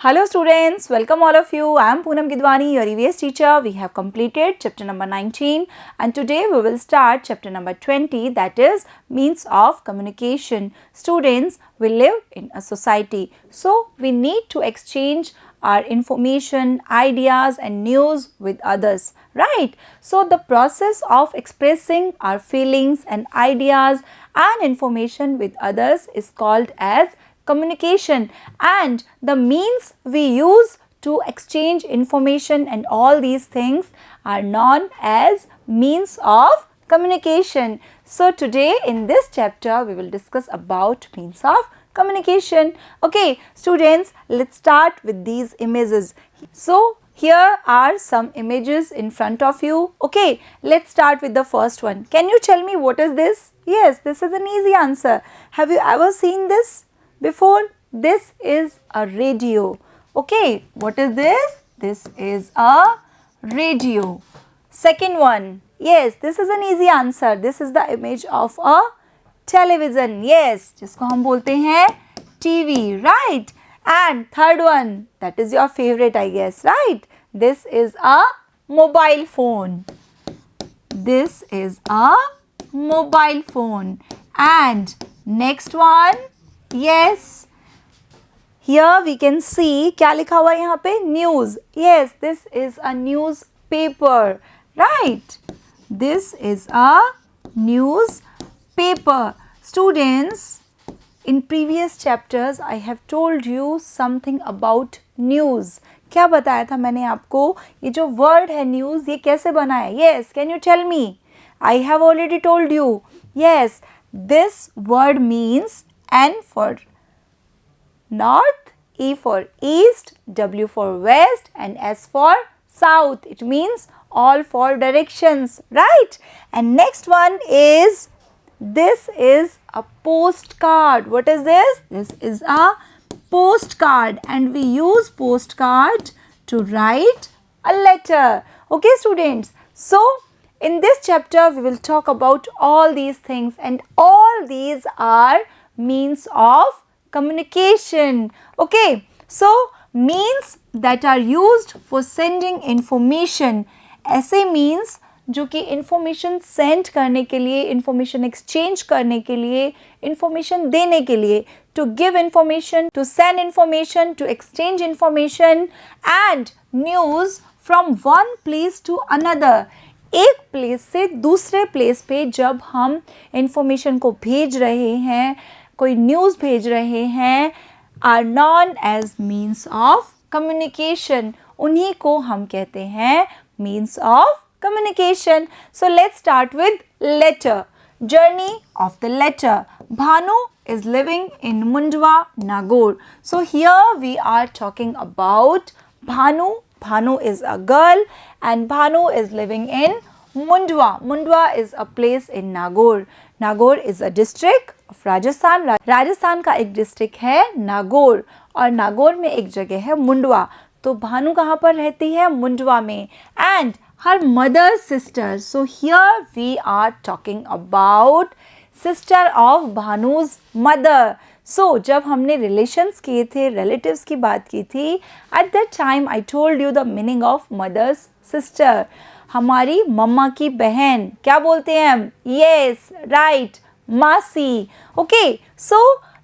Hello students, welcome all of you. I am Poonam Gidwani, your EVS teacher. We have completed chapter number 19 and today we will start chapter number 20, that is means of communication. Students, we live in a society, so we need to exchange our information, ideas and news with others, right? So the process of expressing our feelings and ideas and information with others is called as communication, and the means we use to exchange information and all these things are known as means of communication. So today in this chapter we will discuss about means of communication. Okay students, let's start with these images. So here are some images in front of you. Okay, let's start with the first one. Can you tell me what is this? Yes, this is an easy answer. Have you ever seen this before? This is a radio. Okay, what is this? This is a radio. Second one, yes, this is an easy answer. This is the image of a television. Yes, जिसको हम बोलते हैं TV, right? And third one, that is your favorite, I guess, right? This is a mobile phone. This is a mobile phone. And next one, yes, here we can see क्या लिखा हुआ है यहाँ पे? News. Yes, this is a newspaper, right? This is a newspaper. Students, in previous chapters I have told you something about news. क्या बताया था मैंने आपको? ये जो word है news, ये कैसे बना है? Yes, can you tell me? I have already told you. Yes, this word means N for north, E for east, W for west and S for south. It means all four directions, right? And next one is, this is a postcard. What is this? This is a postcard and we use postcard to write a letter. Okay students, so in this chapter we will talk about all these things and all these are means of communication. Okay, so means that are used for sending information. ऐसे means जो कि information send करने के लिए, information exchange करने के लिए, information देने के लिए, to give information, to send information, to exchange information and news from one place to another. एक प्लेस से दूसरे प्लेस पे जब हम इंफॉर्मेशन को भेज रहे हैं, कोई न्यूज़ भेज रहे हैं, are known as means of communication. उन्हीं को हम कहते हैं means of communication. So let's start with letter. Journey of the letter. Bhanu is living in Mundwa, Nagaur. So here we are talking about Bhanu. Bhanu is a girl and Bhanu is living in Mundwa. Mundwa is a place in Nagaur. Nagaur is a district of Rajasthan. Rajasthan का एक district है नागौर और नागौर में एक जगह है मुंडवा. तो भानु कहाँ पर रहती है? मुंडवा में. And her mother's sister. So here we are talking about sister of भानु's mother. So जब हमने relations किए थे, relatives की बात की थी, at that time I told you the meaning of mother's sister. हमारी मम्मा की बहन क्या बोलते हैं हम? Yes, right, मासी. Okay, so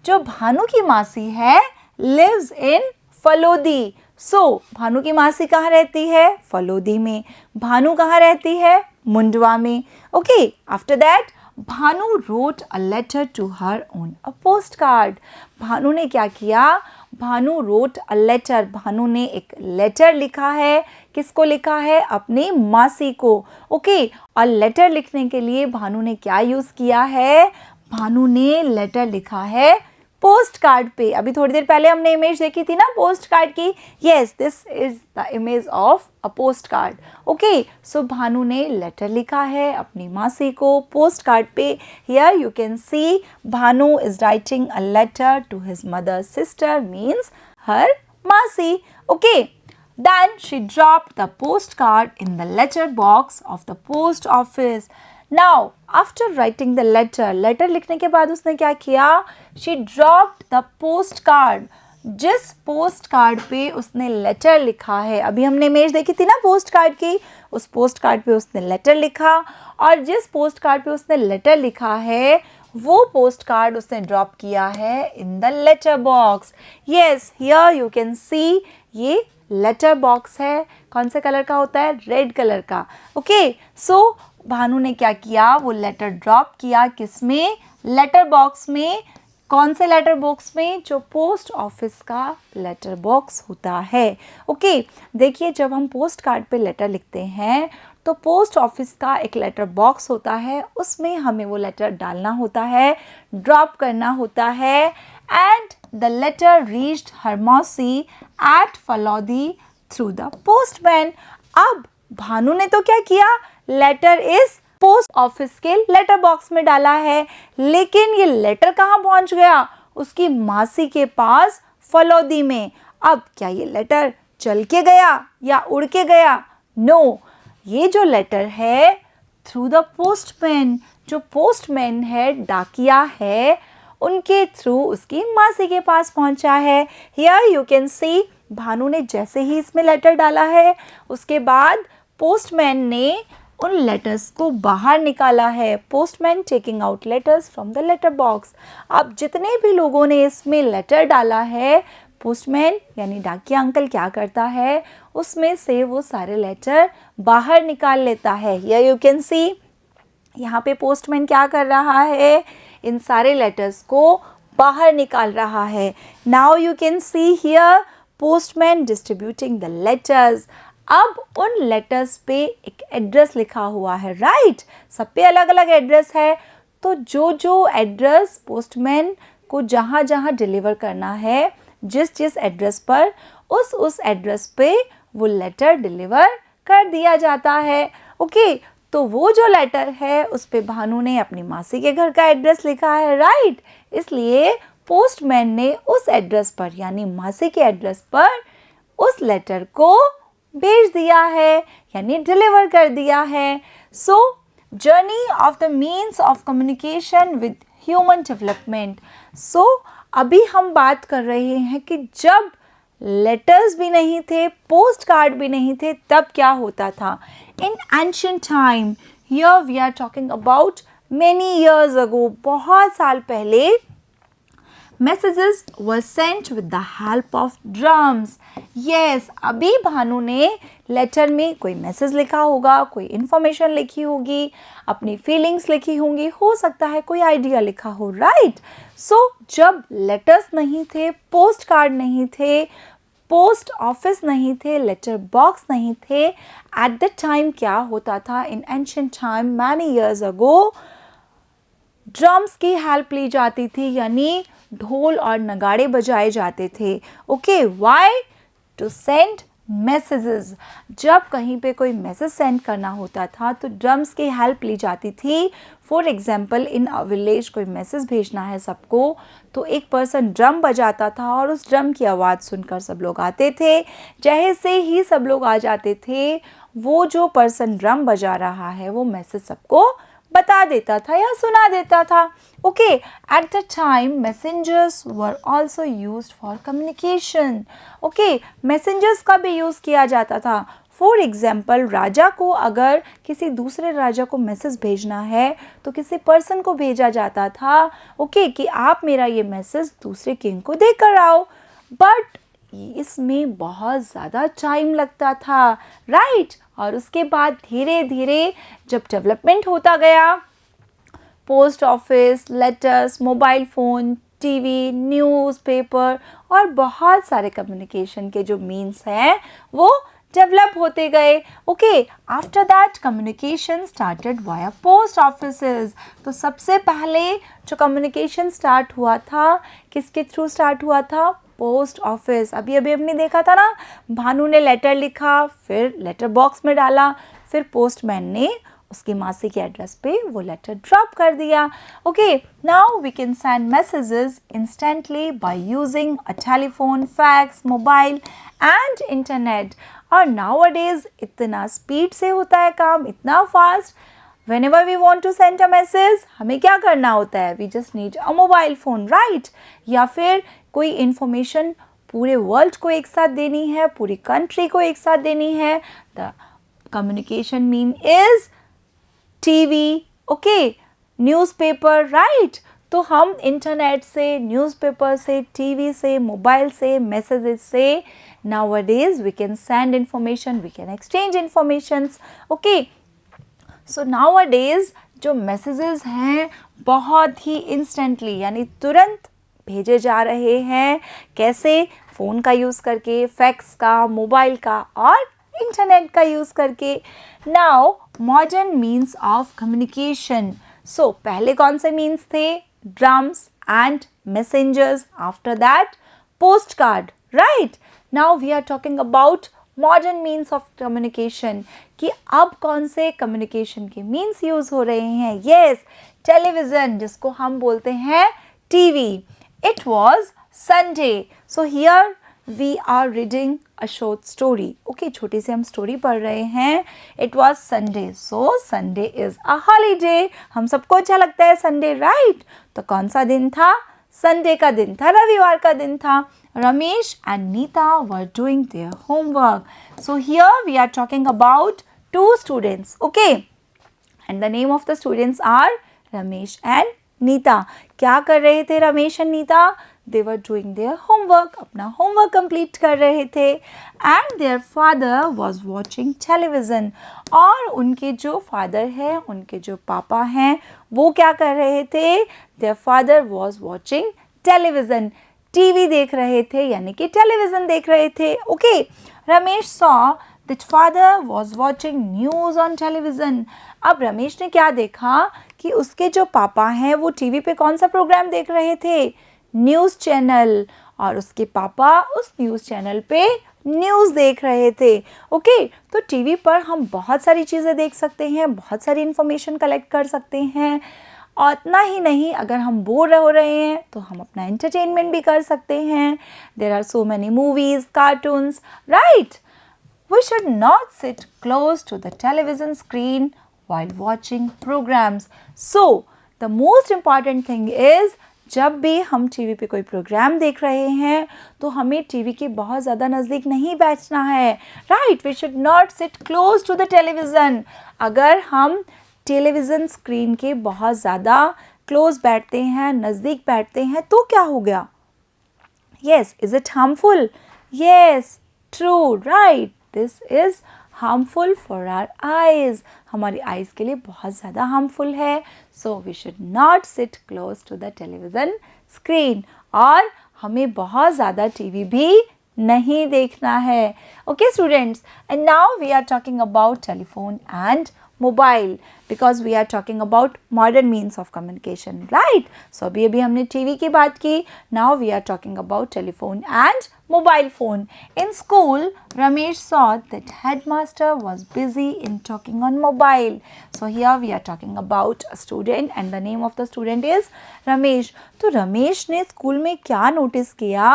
जो भानु की मासी है lives in Phalodi. So Bhanu की मासी कहाँ रहती है? फलोदी में. भानु कहाँ रहती है? मुंडवा में. Okay, after that Bhanu wrote a letter to her on a postcard. Bhanu ने क्या किया? Bhanu wrote a letter. Bhanu ने एक लेटर लिखा है. किसको लिखा है? अपनी मासी को. ओके, और लेटर लिखने के लिए भानु ने क्या यूज़ किया है? भानु ने लेटर लिखा है पोस्ट कार्ड पे. अभी थोड़ी देर पहले हमने इमेज देखी थी ना पोस्ट कार्ड की. Yes, this is the image of a postcard. Okay, so Bhanu ने लेटर लिखा है अपनी मासी को पोस्ट कार्ड पे. Here you can see Bhanu is writing a letter to his mother sister, means her masi. Okay, then she dropped the postcard in the letter box of the post office. Now, after writing the letter लिखने के बाद उसने क्या किया? She dropped the postcard. जिस post card पे उसने letter लिखा है, अभी हमने इमेज देखी थी ना पोस्ट कार्ड की, उस पोस्ट कार्ड पे उसने लेटर लिखा, और जिस पोस्ट कार्ड पे उसने लेटर लिखा है वो पोस्ट कार्ड उसने ड्रॉप किया है in the letter box. Yes, here you can see ये लेटर बॉक्स है. कौन से कलर का होता है? रेड कलर का. ओके, सो भानु ने क्या किया, वो लेटर ड्रॉप किया किसमें? लेटर बॉक्स में. कौन से लेटर बॉक्स में? जो पोस्ट ऑफिस का लेटर बॉक्स होता है. ओके, देखिए जब हम पोस्ट कार्ड पे लेटर लिखते हैं तो पोस्ट ऑफिस का एक लेटर बॉक्स होता है, उसमें हमें वो लेटर डालना होता है, ड्रॉप करना होता है. And the letter reached her मौसी at Phalodi through the postman. अब भानु ने तो क्या किया, लेटर इस पोस्ट ऑफिस के लेटर बॉक्स में डाला है, लेकिन ये लेटर कहाँ पहुंच गया? उसकी मासी के पास फलौदी में. अब क्या ये लेटर चल के गया या उड़ के गया? नो, ये जो लेटर है थ्रू द पोस्टमैन, जो पोस्टमैन है, डाकिया है, उनके थ्रू उसकी मासी के पास पहुंचा है. Here you can see Bhanu ने जैसे ही इसमें लेटर डाला है उसके बाद पोस्टमैन ने उन लेटर्स को बाहर निकाला है. Postman taking out letters from the letter box. अब जितने भी लोगों ने इसमें लेटर डाला है, पोस्टमैन यानी डाकिया अंकल क्या करता है, उसमें से वो सारे लेटर बाहर निकाल लेता है. हियर यू कैन सी यहाँ पे पोस्टमैन क्या कर रहा है, इन सारे लेटर्स को बाहर निकाल रहा है. Now you can see here postman distributing the letters. अब उन लेटर्स पे एक एड्रेस लिखा हुआ है, राइट? सब पे अलग अलग एड्रेस है. तो जो जो एड्रेस पोस्टमैन को जहाँ जहाँ डिलीवर करना है, जिस जिस एड्रेस पर, उस एड्रेस पे वो लेटर डिलीवर कर दिया जाता है. ओके, तो वो जो लेटर है उस पे भानु ने अपनी मासी के घर का एड्रेस लिखा है, राइट? इसलिए पोस्टमैन ने उस एड्रेस पर यानी मासी के एड्रेस पर उस लेटर को भेज दिया है यानी डिलीवर कर दिया है. So journey of the means of communication with human development. So अभी हम बात कर रहे हैं कि जब लेटर्स भी नहीं थे, पोस्ट कार्ड भी नहीं थे, तब क्या होता था. In ancient time, here we are talking about many years ago, बहुत साल पहले, messages were sent with the help of drums. Yes, अभी भानु ने लेटर में कोई मैसेज लिखा होगा, कोई इन्फॉर्मेशन लिखी होगी, अपनी फीलिंग्स लिखी होंगी, हो सकता है कोई आइडिया लिखा हो, राइट? सो जब लेटर्स नहीं थे, पोस्ट कार्ड नहीं थे, पोस्ट ऑफिस नहीं थे, लेटर बॉक्स नहीं थे, एट द टाइम क्या होता था, in ancient time many years ago, drums की हेल्प ली जाती थी, यानी ढोल और नगाड़े बजाए जाते थे. Okay, why? To send messages. जब कहीं पे कोई मैसेज सेंड करना होता था तो ड्रम्स की हेल्प ली जाती थी. For example, in a village कोई मैसेज भेजना है सबको, तो एक पर्सन ड्रम बजाता था और उस ड्रम की आवाज़ सुनकर सब लोग आते थे. जैसे ही सब लोग आ जाते थे, वो जो पर्सन ड्रम बजा रहा है वो मैसेज सबको बता देता था या सुना देता था. Okay, at the time messengers were also used for communication. Okay, messengers का भी यूज़ किया जाता था. फॉर एग्जाम्पल, राजा को अगर किसी दूसरे राजा को मैसेज भेजना है तो किसी पर्सन को भेजा जाता था, ओके, कि आप मेरा ये मैसेज दूसरे किंग को दे कर आओ. बट इसमें बहुत ज़्यादा टाइम लगता था, राइट? और उसके बाद धीरे धीरे जब डेवलपमेंट होता गया, post office, letters, mobile phone, TV, newspaper और बहुत सारे कम्युनिकेशन के जो मीन्स हैं वो डेवलप होते गए. Okay, after that communication started via post offices. तो सबसे पहले जो कम्युनिकेशन स्टार्ट हुआ था, किसके थ्रू स्टार्ट हुआ था? Post office. अभी अभी हमने देखा था ना, भानु ने लेटर लिखा, फिर लेटर बॉक्स में डाला, फिर पोस्टमैन ने उसकी मासी के एड्रेस पे वो लेटर ड्रॉप कर दिया. Okay, now we can send messages instantly by using a telephone, fax, mobile and internet. और नाउअडेज इतना स्पीड से होता है काम, इतना fast. Whenever we want to send a message, हमें क्या करना होता है? We just need a mobile phone, right? या फिर कोई इन्फॉर्मेशन पूरे वर्ल्ड को एक साथ देनी है, पूरी कंट्री को एक साथ देनी है, the communication mean is TV, okay, newspaper, right. तो हम इंटरनेट से, न्यूज़पेपर से, टीवी से, मोबाइल से, मैसेजेस से nowadays we can send information, we can exchange informations, okay. So nowadays जो मैसेजेस हैं बहुत ही इंस्टेंटली यानी तुरंत भेजे जा रहे हैं। कैसे? फ़ोन का यूज़ करके, फैक्स का, मोबाइल का और इंटरनेट का यूज़ करके। Now modern means of communication. So पहले कौन से मीन्स थे? Drums and messengers, after that postcard, right. Now we are talking about modern means of communication कि अब कौन से कम्युनिकेशन के मीन्स यूज़ हो रहे हैं। येस, टेलीविज़न, जिसको हम बोलते हैं TV. It was Sunday, so here we are reading a short story, okay, छोटी सी हम स्टोरी पढ़ रहे हैं। It was Sunday, so Sunday is a holiday. हम सबको अच्छा लगता है संडे, राइट। तो कौन सा दिन था? संडे का दिन था, रविवार का दिन था। Ramesh and Neeta were doing their homework. So here we are talking about two students, okay? And the name of the students are Ramesh and Neeta. क्या कर रहे थे Ramesh and Neeta? They were doing their homework. अपना homework complete कर रहे थे. And their father was watching television. और उनके जो father हैं, उनके जो पापा हैं, वो क्या कर रहे थे? Their father was watching television. TV देख रहे थे यानी कि टेलीविज़न देख रहे थे, okay. Ramesh saw that father was watching news on television. अब रमेश ने क्या देखा कि उसके जो पापा हैं वो टीवी पे कौन सा प्रोग्राम देख रहे थे? News channel. और उसके पापा उस न्यूज़ चैनल पे न्यूज़ देख रहे थे, ओके। तो टीवी पर हम बहुत सारी चीज़ें देख सकते हैं, बहुत सारी इन्फॉर्मेशन कलेक्ट कर सकते हैं। और इतना ही नहीं, अगर हम बोर हो रहे हैं तो हम अपना एंटरटेनमेंट भी कर सकते हैं। There are so many movies, cartoons, right. We should not sit close to the television screen while watching programs. So the most important thing is जब भी हम टीवी पे कोई प्रोग्राम देख रहे हैं तो हमें टीवी के बहुत ज़्यादा नज़दीक नहीं बैठना है, right. We should not sit close to the television. अगर हम टेलीविज़न स्क्रीन के बहुत ज़्यादा क्लोज बैठते हैं, नज़दीक बैठते हैं, तो क्या हो गया? Yes, is it harmful? Yes, true, right, this is harmful for our eyes. हमारी आइज़ के लिए बहुत ज़्यादा हार्मफुल है। So we should not sit close to the television screen. और हमें बहुत ज़्यादा टीवी भी नहीं देखना है, okay students. And now we are talking about telephone and mobile because we are talking about modern means of communication, right? So अभी हमने टीवी की बात की. Now we are talking about telephone and mobile phone. In school, Ramesh saw that headmaster was busy in talking on mobile. So here we are talking about a student and the name of the student is Ramesh. तो रमेश ने school में क्या notice किया?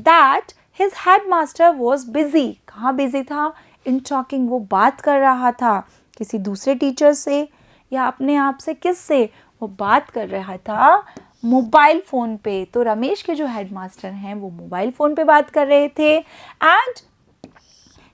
That his headmaster was busy. कहाँ busy था? In talking, वो बात कर रहा था किसी दूसरे टीचर से या अपने आप से, किस से? वो बात कर रहा था मोबाइल फ़ोन पे. तो रमेश के जो हेडमास्टर हैं वो मोबाइल फ़ोन पे बात कर रहे थे. And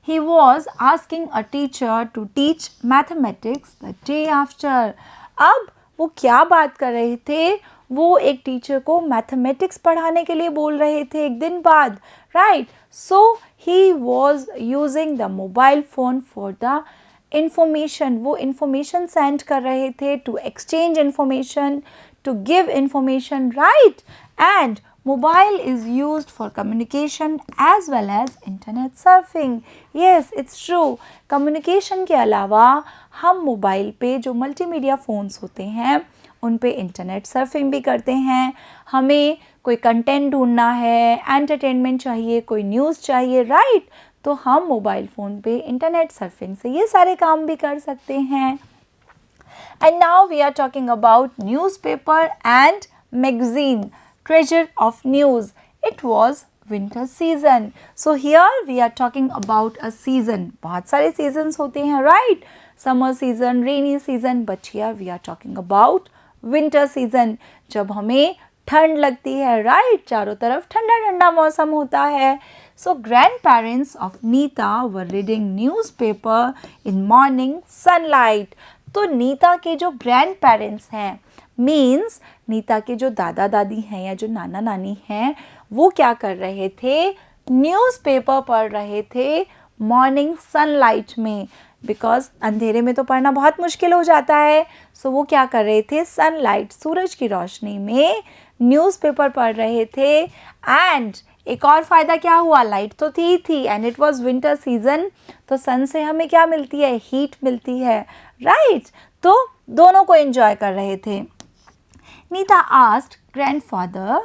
he was asking a teacher to teach mathematics the day after. अब वो क्या बात कर रहे थे? वो एक टीचर को मैथमेटिक्स पढ़ाने के लिए बोल रहे थे एक दिन बाद, right. So he was using the mobile phone for the information. वो इंफॉर्मेशन सेंड कर रहे थे, to exchange information, to give information, right. And mobile is used for communication as well as internet surfing. Yes, it's true. Communication के अलावा हम mobile पे जो multimedia phones होते हैं उन पे इंटरनेट सर्फिंग भी करते हैं. हमें कोई कंटेंट ढूंढना है, एंटरटेनमेंट चाहिए, कोई न्यूज़ चाहिए, राइट. तो हम मोबाइल फ़ोन पे इंटरनेट सर्फिंग से ये सारे काम भी कर सकते हैं. And now we are talking about newspaper and magazine. Treasure of news. It was winter season. So here we are talking about a season. बहुत सारे seasons होते हैं, right? Summer season, rainy season. But here we are talking about winter season. जब हमें ठंड लगती है, right, चारों तरफ ठंडा ठंडा मौसम होता है. So grandparents of Nita were reading newspaper in morning sunlight. तो नीता के जो ग्रैंड पेरेंट्स हैं, मीन्स नीता के जो दादा दादी हैं या जो नाना नानी हैं, वो क्या कर रहे थे, न्यूज़पेपर पढ़ रहे थे मॉर्निंग सनलाइट में. बिकॉज अंधेरे में तो पढ़ना बहुत मुश्किल हो जाता है. सो वो क्या कर रहे थे, सनलाइट, सूरज की रोशनी में न्यूज़पेपर पढ़ रहे थे. एंड एक और फ़ायदा क्या हुआ, लाइट तो थी and it was winter season. तो सन से हमें क्या मिलती है, हीट मिलती है, राइट. तो दोनों को एंजॉय कर रहे थे. Nita asked grandfather,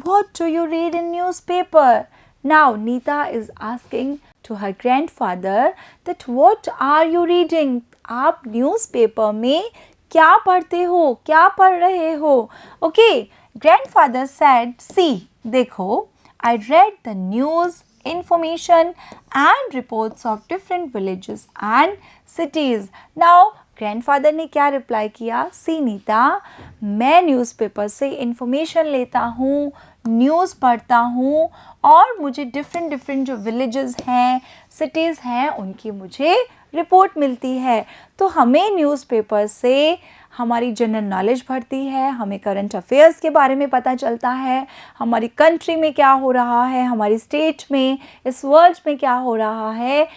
what do you read in newspaper? Now Nita is asking to her grandfather that what are you reading? आप न्यूज़पेपर में क्या पढ़ते हो, क्या पढ़ रहे हो? Okay, grandfather said, see, देखो, I read the news, information and reports of different villages and cities. Now grandfather ने क्या रिप्लाई किया, सी नीता, मैं न्यूज़पेपर से इंफॉर्मेशन लेता हूँ, न्यूज़ पढ़ता हूँ और मुझे डिफरेंट जो विलेजेस हैं, सिटीज़ हैं, उनकी मुझे रिपोर्ट मिलती है. तो हमें न्यूज़पेपर से हमारी जनरल नॉलेज बढ़ती है, हमें करंट अफेयर्स के बारे में पता चलता है, हमारी कंट्री में क्या हो रहा है, हमारी स्टेट में, इस वर्ल्ड में क्या हो रहा है.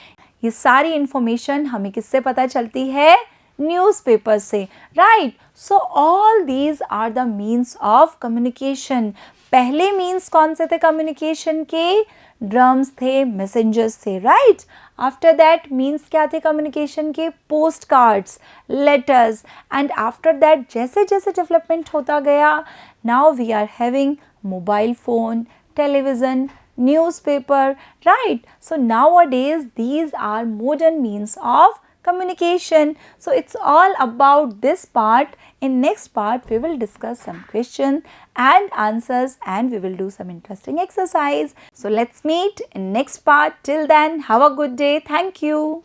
ये सारी इन्फॉर्मेशन हमें किससे पता चलती है, न्यूज़पेपर से, right. So all these are the means of communication. पहले मीन्स कौन से थे कम्युनिकेशन के, ड्रम्स थे, मैसेंजर्स थे, राइट. आफ्टर दैट मीन्स क्या थे कम्युनिकेशन के, postcards, letters. And after that जैसे जैसे डेवलपमेंट होता गया, now we are having mobile phone, television, newspaper, right. So nowadays these are modern means of communication. So it's all about this part. In next part we will discuss some questions and answers and we will do some interesting exercise. So let's meet in next part. Till then, have a good day. Thank you.